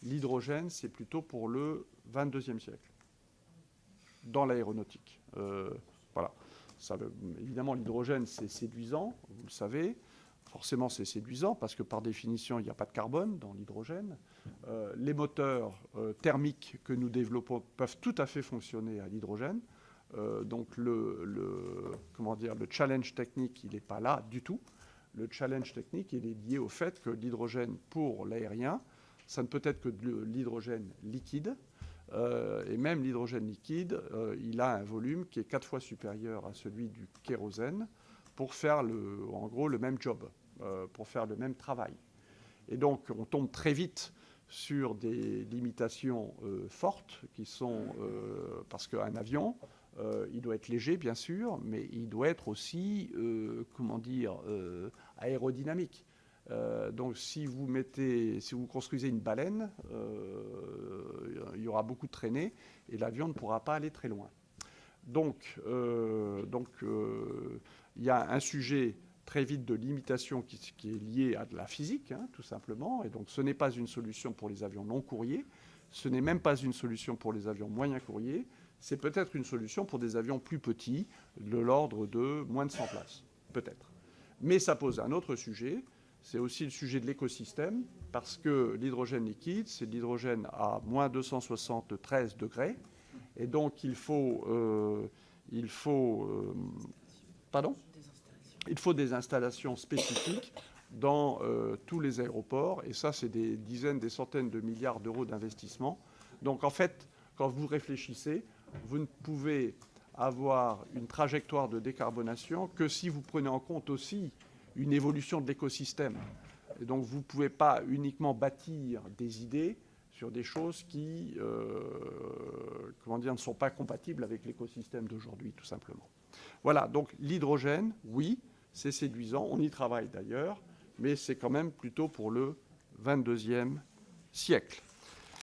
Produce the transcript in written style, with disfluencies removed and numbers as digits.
L'hydrogène, c'est plutôt pour le 22e siècle, dans l'aéronautique. Voilà. Évidemment, l'hydrogène, c'est séduisant, vous le savez. Forcément, c'est séduisant parce que par définition, il n'y a pas de carbone dans l'hydrogène. Les moteurs thermiques que nous développons peuvent tout à fait fonctionner à l'hydrogène. Donc le challenge technique, il n'est pas là du tout. Le challenge technique, il est lié au fait que l'hydrogène pour l'aérien, ça ne peut être que de l'hydrogène liquide. Et même l'hydrogène liquide, il a un volume qui est 4 fois supérieur à celui du kérosène pour faire en gros le même job, pour faire le même travail. Et donc on tombe très vite sur des limitations fortes qui sont parce qu'un avion, il doit être léger bien sûr, mais il doit être aussi aérodynamique. Donc si vous construisez une baleine, il y aura beaucoup de traînées et l'avion ne pourra pas aller très loin. Donc il y a un sujet très vite de limitation qui est lié à de la physique, tout simplement. Et donc ce n'est pas une solution pour les avions long courriers, ce n'est même pas une solution pour les avions moyens courriers, c'est peut-être une solution pour des avions plus petits, de l'ordre de moins de 100 places, peut-être. Mais ça pose un autre sujet, c'est aussi le sujet de l'écosystème, parce que l'hydrogène liquide, c'est de l'hydrogène à moins 273 degrés, et donc il faut des installations spécifiques dans tous les aéroports, et ça, c'est des dizaines, des centaines de milliards d'euros d'investissement. Donc, en fait, quand vous réfléchissez, vous ne pouvez avoir une trajectoire de décarbonation que si vous prenez en compte aussi une évolution de l'écosystème. Et donc, vous ne pouvez pas uniquement bâtir des idées sur des choses qui ne sont pas compatibles avec l'écosystème d'aujourd'hui, tout simplement. Voilà, donc l'hydrogène, oui, c'est séduisant, on y travaille d'ailleurs, mais c'est quand même plutôt pour le 22e siècle.